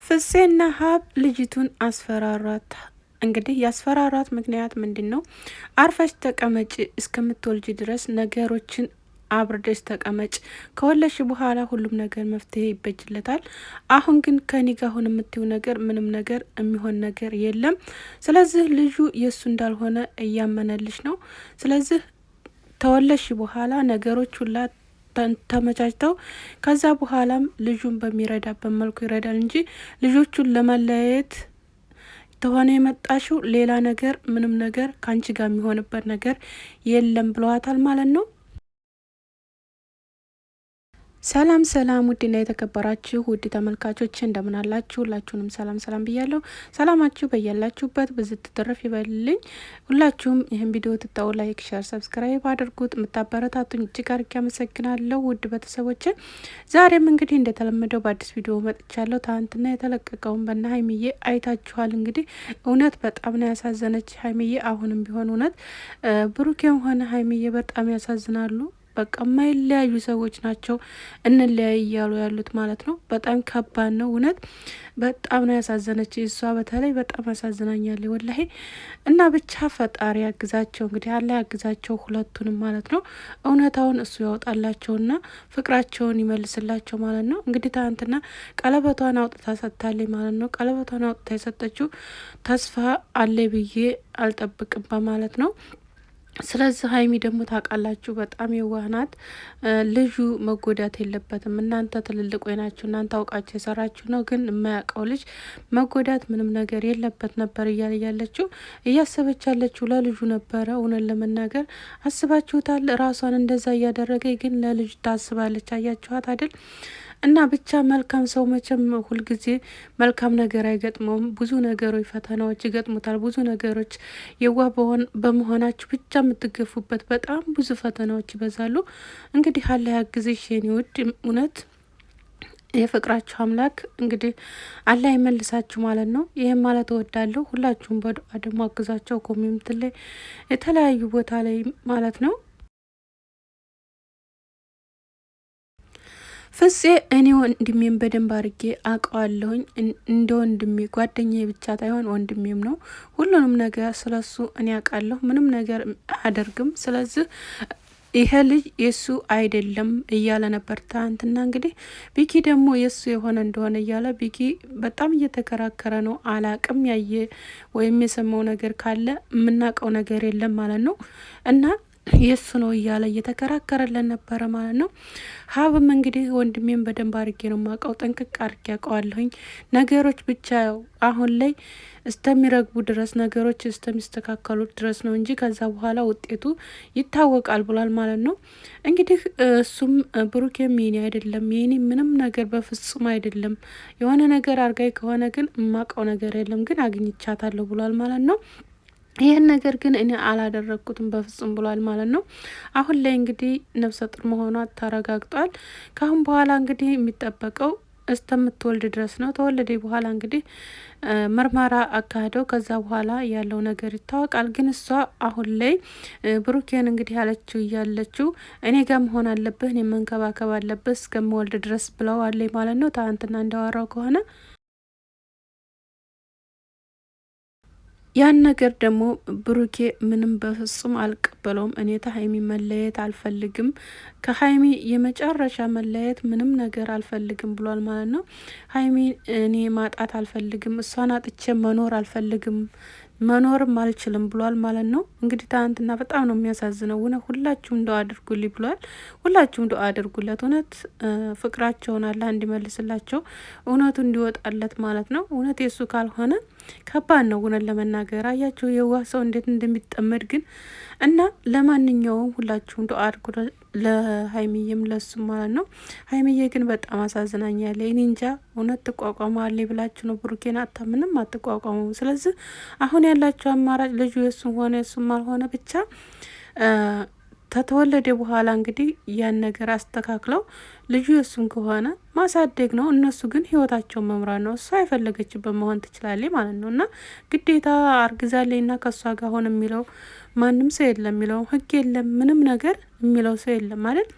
ፍፄና ሀብ ልጅቱን አስፈራራት። እንግዲህ ያስፈራራት ምክንያት ምንድን ነው? አርፈሽ ተቀመጭ፣ እስከምትወልጅ ድረስ ነገሮችን አብርደሽ ተቀመጭ፣ ከወለሽ በኋላ ሁሉም ነገር መፍትሄ ይበጅለታል። አሁን ግን ከኔ ጋር አሁን የምትይው ነገር ምንም ነገር የሚሆን ነገር የለም። ስለዚህ ልጁ የእሱ እንዳልሆነ እያመነልሽ ነው። ስለዚህ ተወለሽ በኋላ ነገሮች ሁላ ተመቻችተው ከዛ በኋላም ልጁን በሚረዳበት መልኩ ይረዳል እንጂ ልጆቹን ለመለያየት ተሆነ የመጣሽው ሌላ ነገር ምንም ነገር ከአንቺ ጋር የሚሆንበት ነገር የለም ብለዋታል ማለት ነው። ሰላም ሰላም፣ ውድና የተከበራችሁ ውድ ተመልካቾች እንደምን አላችሁ? ሁላችሁንም ሰላም ሰላም ብያለሁ። ሰላማችሁ በያላችሁበት ብዝት ትረፍ ይበልልኝ። ሁላችሁም ይህን ቪዲዮ ትታው ላይክ፣ ሼር፣ ሰብስክራይብ አድርጉት። የምታበረታቱኝ እጅግ አድርጌ አመሰግናለሁ ውድ ቤተሰቦች። ዛሬም እንግዲህ እንደተለመደው በአዲስ ቪዲዮ መጥቻለሁ። ትናንትና የተለቀቀውን በና ሀይሚዬ አይታችኋል። እንግዲህ እውነት በጣም ነው ያሳዘነች ሀይሚዬ። አሁንም ቢሆን እውነት ብሩኬም ሆነ ሀይሚዬ በጣም ያሳዝናሉ። በቃ የማይለያዩ ሰዎች ናቸው እንለያይ እያሉ ያሉት ማለት ነው። በጣም ከባድ ነው እውነት። በጣም ነው ያሳዘነች እሷ በተለይ በጣም ያሳዝናኛል ወላሂ። እና ብቻ ፈጣሪ ያግዛቸው እንግዲህ አላ ያግዛቸው ሁለቱንም ማለት ነው። እውነታውን እሱ ያወጣላቸውና ፍቅራቸውን ይመልስላቸው ማለት ነው። እንግዲህ ትናንትና ቀለበቷን አውጥታ ሰጥታለች ማለት ነው። ቀለበቷን አውጥታ የሰጠችው ተስፋ አለ ብዬ አልጠብቅም በማለት ነው። ስለዚህ ሀይሚ ደግሞ ታውቃላችሁ በጣም የዋህናት። ልጁ መጎዳት የለበትም። እናንተ ትልልቅ ወይ ናችሁ፣ እናንተ አውቃችሁ የሰራችሁ ነው። ግን የማያውቀው ልጅ መጎዳት ምንም ነገር የለበት ነበር እያለ ያለችው እያሰበች ያለችው ለልጁ ነበረ። እውነት ለመናገር አስባችሁታል? ራሷን እንደዛ እያደረገ ግን ለልጁ ታስባለች። አያችኋት አይደል? እና ብቻ መልካም ሰው መቼም ሁልጊዜ መልካም ነገር አይገጥመውም። ብዙ ነገሮች ፈተናዎች ይገጥሙታል። ብዙ ነገሮች የዋህ በመሆናችሁ ብቻ የምትገፉበት በጣም ብዙ ፈተናዎች ይበዛሉ። እንግዲህ አላ ያግዝሽ የኔ ውድ እውነት የፍቅራችሁ አምላክ እንግዲህ አላ ይመልሳችሁ ማለት ነው። ይህም ማለት እወዳለሁ። ሁላችሁም በዱዓ ደግሞ አግዛቸው። ኮሚኒቲ ላይ የተለያዩ ቦታ ላይ ማለት ነው። ፍፄ እኔ ወንድሜም በደንብ አርጌ አውቀዋለሁኝ። እንደ ወንድሜ ጓደኛዬ ብቻ ሳይሆን ወንድሜም ነው። ሁሉንም ነገር ስለሱ እኔ አውቃለሁ። ምንም ነገር አያደርግም። ስለዚህ ይሄ ልጅ የሱ አይደለም እያለ ነበር ትናንትና። እንግዲህ ቢኪ ደግሞ የሱ የሆነ እንደሆነ እያለ ቢኪ በጣም እየተከራከረ ነው። አላቅም ያየ ወይም የሰማው ነገር ካለ የምናውቀው ነገር የለም ማለት ነው እና የሱ ነው እያለ እየተከራከረለን ነበረ ማለት ነው። ሀብም እንግዲህ ወንድሜን በደንብ አርጌ ነው ማውቀው፣ ጠንቅቅ አርጌ ያውቀዋለሁኝ። ነገሮች ብቻ አሁን ላይ እስተሚረግቡ ድረስ ነገሮች እስተሚስተካከሉ ድረስ ነው እንጂ ከዛ በኋላ ውጤቱ ይታወቃል ብሏል ማለት ነው። እንግዲህ እሱም ብሩኬም የኔ አይደለም፣ የኔ ምንም ነገር በፍጹም አይደለም፣ የሆነ ነገር አርጋይ ከሆነ ግን የማውቀው ነገር የለም፣ ግን አግኝቻታለሁ ብሏል ማለት ነው። ይህን ነገር ግን እኔ አላደረግኩትም በፍጹም ብሏል ማለት ነው። አሁን ላይ እንግዲህ ነፍሰ ጡር መሆኗ ተረጋግጧል። ካሁን በኋላ እንግዲህ የሚጠበቀው እስከምትወልድ ድረስ ነው። ተወለደ በኋላ እንግዲህ ምርመራ አካሂደው ከዛ በኋላ ያለው ነገር ይታወቃል። ግን እሷ አሁን ላይ ብሩኬን እንግዲህ ያለችው እያለችው እኔ ጋር መሆን አለብህ፣ እኔ መንከባከብ አለብህ እስከምወልድ ድረስ ብለዋለች ማለት ነው። ትናንትና እንዳወራው ከሆነ ያን ነገር ደግሞ ብሩኬ ምንም በፍጹም አልቀበለውም። እኔ ከሀይሚ መለየት አልፈልግም፣ ከሀይሚ የመጨረሻ መለየት ምንም ነገር አልፈልግም ብሏል ማለት ነው። ሀይሚ እኔ ማጣት አልፈልግም፣ እሷን አጥቼ መኖር አልፈልግም፣ መኖርም አልችልም ብሏል ማለት ነው። እንግዲህ ትናንትና በጣም ነው የሚያሳዝነው። እውነት ሁላችሁም ዱአ አድርጉልኝ ብሏል። ሁላችሁም ዱአ አድርጉለት። እውነት ፍቅራቸውን አላህ እንዲመልስላቸው፣ እውነቱ እንዲወጣለት ማለት ነው። እውነት የሱ ካልሆነ ከባድ ነው እውነት ለመናገር። አያችሁ የዋህ ሰው እንዴት እንደሚጠመድ ግን እና ለማንኛውም ሁላችሁም ዱአ አድርጉ ለሀይሚዬም ለሱም ማለት ነው። ሀይሚዬ ግን በጣም አሳዝናኛለ። እኔ እንጃ እውነት ትቋቋማለ ብላችሁ ነው ብሩኬን አታ ምንም አትቋቋሙ። ስለዚህ አሁን ያላቸው አማራጭ ልጁ የሱም ሆነ የሱም አልሆነ ብቻ ከተወለደ በኋላ እንግዲህ ያን ነገር አስተካክለው ልጁ የሱን ከሆነ ማሳደግ ነው። እነሱ ግን ህይወታቸውን መምራት ነው። እሷ የፈለገችበት መሆን ትችላለች ማለት ነው። እና ግዴታ አርግዛለች እና ከእሷ ጋር ሆነ የሚለው ማንም ሰው የለም፣ የሚለው ህግ የለም፣ ምንም ነገር የሚለው ሰው የለም ማለት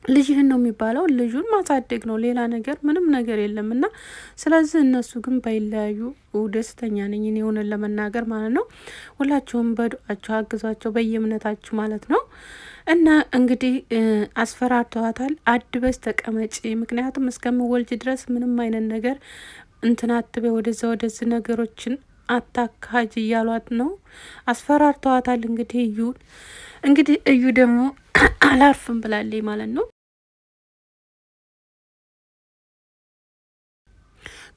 ልጅህን ነው የሚባለው። ልጁን ማሳደግ ነው፣ ሌላ ነገር ምንም ነገር የለም። እና ስለዚህ እነሱ ግን ባይለያዩ ደስተኛ ነኝ እኔ ሆነን ለመናገር ማለት ነው። ሁላችሁም በዱአችሁ አግዟቸው በየእምነታችሁ ማለት ነው። እና እንግዲህ አስፈራርተዋታል። አድበስ ተቀመጪ፣ ምክንያቱም እስከምወልጅ ድረስ ምንም አይነት ነገር እንትን አትበ ወደዛ ወደዚህ ነገሮችን አታካጅ እያሏት ነው። አስፈራርተዋታል። እንግዲህ እዩ ደግሞ አላርፍም ብላለች ማለት ነው።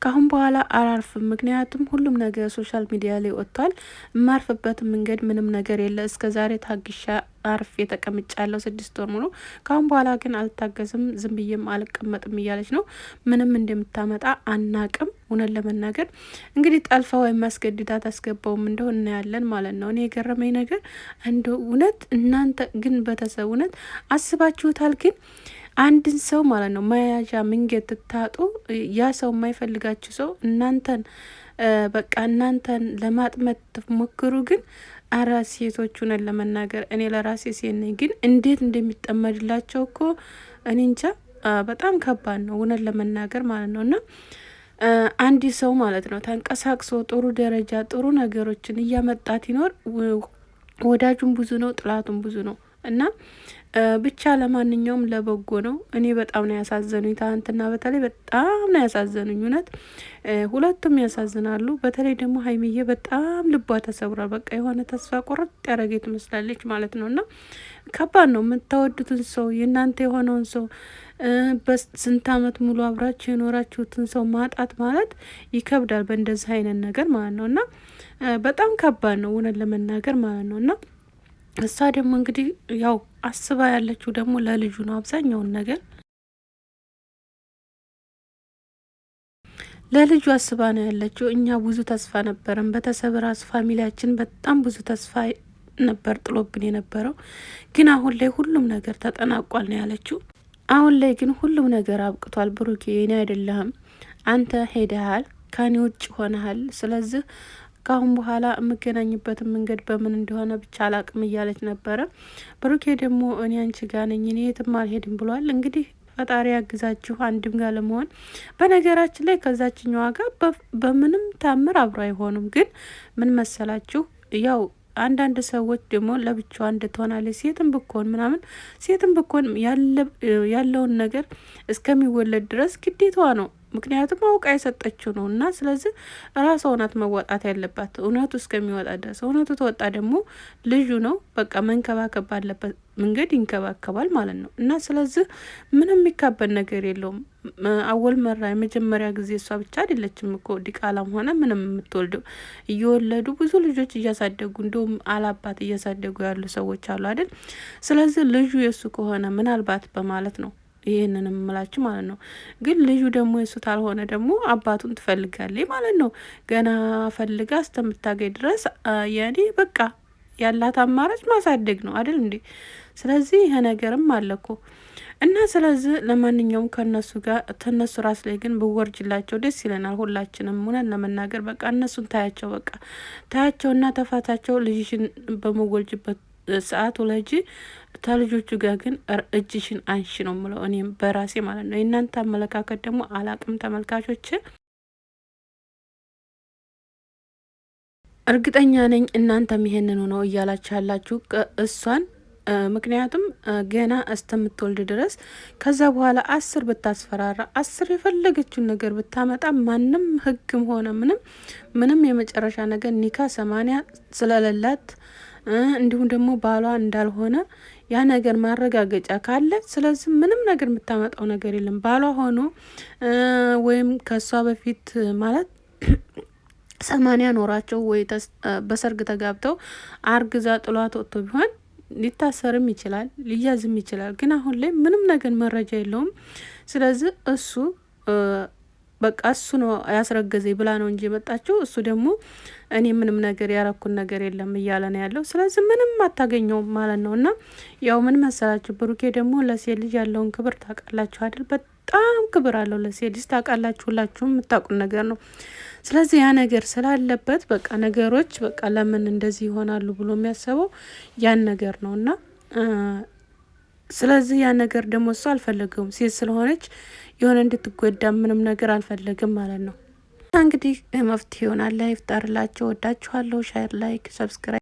ካሁን በኋላ አላርፍም፣ ምክንያቱም ሁሉም ነገር ሶሻል ሚዲያ ላይ ወጥቷል። የማርፍበት መንገድ ምንም ነገር የለ። እስከ ዛሬ ታግሻ አርፌ ተቀምጫለሁ 6 ወር ሙሉ። ካሁን በኋላ ግን አልታገዝም፣ ዝም ብዬም አልቀመጥም እያለች ነው። ምንም እንደምታመጣ አናቅም። እውነት ለመናገር እንግዲህ ጠልፋ ወይም አስገድዳት አስገባውም እንደሆነ እናያለን ማለት ነው። እኔ የገረመኝ ነገር እንደ እውነት እናንተ ግን ቤተሰብ እውነት አስባችሁታል? ግን አንድን ሰው ማለት ነው መያዣ መንገድ ትታጡ፣ ያ ሰው የማይፈልጋችሁ ሰው እናንተን ለማጥመት ትሞክሩ። ግን አረ ሴቶቹን ለመናገር እኔ ለራሴ ሴት ነኝ፣ ግን እንዴት እንደሚጠመድላቸው እኮ እኔ እንጃ። በጣም ከባድ ነው እውነት ለመናገር ማለት ነው። እና አንድ ሰው ማለት ነው ተንቀሳቅሶ ጥሩ ደረጃ ጥሩ ነገሮችን እያመጣት ይኖር፣ ወዳጁም ብዙ ነው፣ ጥላቱም ብዙ ነው። እና ብቻ ለማንኛውም ለበጎ ነው። እኔ በጣም ነው ያሳዘኑኝ ትናንትና፣ በተለይ በጣም ነው ያሳዘኑኝ እውነት። ሁለቱም ያሳዝናሉ። በተለይ ደግሞ ሀይሚዬ በጣም ልቧ ተሰብሯል። በቃ የሆነ ተስፋ ቆረጥ ያደረገ ትመስላለች ማለት ነው። እና ከባድ ነው የምታወዱትን ሰው የእናንተ የሆነውን ሰው በስንት አመት ሙሉ አብራችሁ የኖራችሁትን ሰው ማጣት ማለት ይከብዳል፣ በእንደዚህ አይነት ነገር ማለት ነው። እና በጣም ከባድ ነው እውነት ለመናገር ማለት ነው። እና እሷ ደግሞ እንግዲህ ያው አስባ ያለችው ደግሞ ለልጁ ነው አብዛኛውን ነገር ለልጁ አስባ ነው ያለችው። እኛ ብዙ ተስፋ ነበረን ቤተሰብ ራሱ ፋሚሊያችን በጣም ብዙ ተስፋ ነበር ጥሎብን የነበረው። ግን አሁን ላይ ሁሉም ነገር ተጠናቋል ነው ያለችው። አሁን ላይ ግን ሁሉም ነገር አብቅቷል። ብሩኬ የኔ አይደለህም፣ አንተ ሄደሃል፣ ከኔ ውጭ ሆነሃል። ስለዚህ ካሁን በኋላ የምገናኝበትን መንገድ በምን እንደሆነ ብቻ አላቅም እያለች ነበረ። ብሩኬ ደግሞ እኔ አንቺ ጋር ነኝ፣ እኔ የትም አልሄድም ብሏል። እንግዲህ ፈጣሪ ያግዛችሁ አንድም ጋር ለመሆን። በነገራችን ላይ ከዛችኛዋ ጋር በምንም ታምር አብሮ አይሆኑም። ግን ምን መሰላችሁ ያው አንዳንድ ሰዎች ደግሞ ለብቻዋ እንድትሆናለች ሴትም ብኮን ምናምን ሴትም ብኮን ያለውን ነገር እስከሚወለድ ድረስ ግዴታዋ ነው። ምክንያቱም አውቃ የሰጠችው ነው። እና ስለዚህ ራሷ ናት መወጣት ያለባት እውነቱ እስከሚወጣ ድረስ። እውነቱ ተወጣ ደግሞ ልጁ ነው በቃ መንከባከብ ባለበት መንገድ ይንከባከባል ማለት ነው። እና ስለዚህ ምንም የሚካበድ ነገር የለውም። አወል መራ የመጀመሪያ ጊዜ እሷ ብቻ አይደለችም እኮ ዲቃላም ሆነ ምንም የምትወልደው እየወለዱ ብዙ ልጆች እያሳደጉ እንዲሁም አላባት እያሳደጉ ያሉ ሰዎች አሉ አይደል? ስለዚህ ልጁ የእሱ ከሆነ ምናልባት በማለት ነው ይህንን የምላችሁ ማለት ነው። ግን ልጁ ደግሞ የሱ ታልሆነ ደግሞ አባቱን ትፈልጋለች ማለት ነው። ገና ፈልጋ እስከምታገኝ ድረስ ያኔ በቃ ያላት አማራጭ ማሳደግ ነው አይደል እንዴ? ስለዚህ ይሄ ነገርም አለኮ እና ስለዚህ ለማንኛውም ከነሱ ራስ ላይ ግን ብወርጅላቸው ደስ ይለናል ሁላችንም። ሆነን ለመናገር በቃ እነሱን ታያቸውና ተፋታቸው። ልጅሽን በመወልጅበት ሰዓት ወለጂ ከልጆቹ ጋር ግን እጅሽን አንሺ ነው ምለው እኔም በራሴ ማለት ነው። የእናንተ አመለካከት ደግሞ አላቅም ተመልካቾች። እርግጠኛ ነኝ እናንተም ይሄንኑ ነው እያላችሁ ያላችሁ እሷን ምክንያቱም ገና እስከምትወልድ ድረስ ከዛ በኋላ 10 ብታስፈራራ 10 የፈለገችውን ነገር ብታመጣ ማንም ህግም ሆነ ምንም የመጨረሻ ነገር ኒካ 80 ስለሌላት እንዲሁም ደግሞ ባሏ እንዳልሆነ ያ ነገር ማረጋገጫ ካለ ስለዚህ ምንም ነገር የምታመጣው ነገር የለም። ባሏ ሆኖ ወይም ከሷ በፊት ማለት 80 ኖራቸው ወይ በሰርግ ተጋብተው አርግዛ ጥሏት ወጥቶ ቢሆን ሊታሰርም ይችላል ሊያዝም ይችላል። ግን አሁን ላይ ምንም ነገር መረጃ የለውም። ስለዚህ እሱ በቃ እሱ ነው ያስረገዘኝ ብላ ነው እንጂ የመጣችው። እሱ ደግሞ እኔ ምንም ነገር ያረኩን ነገር የለም እያለ ነው ያለው። ስለዚህ ምንም አታገኘውም ማለት ነው። እና ያው ምን መሰላችሁ ብሩኬ ደግሞ ለሴት ልጅ ያለውን ክብር ታውቃላችሁ አይደል? በጣም ክብር አለው ለሴት ልጅ ታውቃላችሁ፣ ሁላችሁም የምታውቁን ነገር ነው። ስለዚህ ያ ነገር ስላለበት በቃ ነገሮች በቃ ለምን እንደዚህ ይሆናሉ ብሎ የሚያስበው ያን ነገር ነው። እና ስለዚህ ያ ነገር ደግሞ እሱ አልፈለገውም። ሴት ስለሆነች የሆነ እንድትጎዳ ምንም ነገር አልፈለግም ማለት ነው። እንግዲህ መፍትሄ ይሆናል። ይፍጠርላቸው። ወዳችኋለሁ። ሻር፣ ላይክ፣ ሰብስክራይብ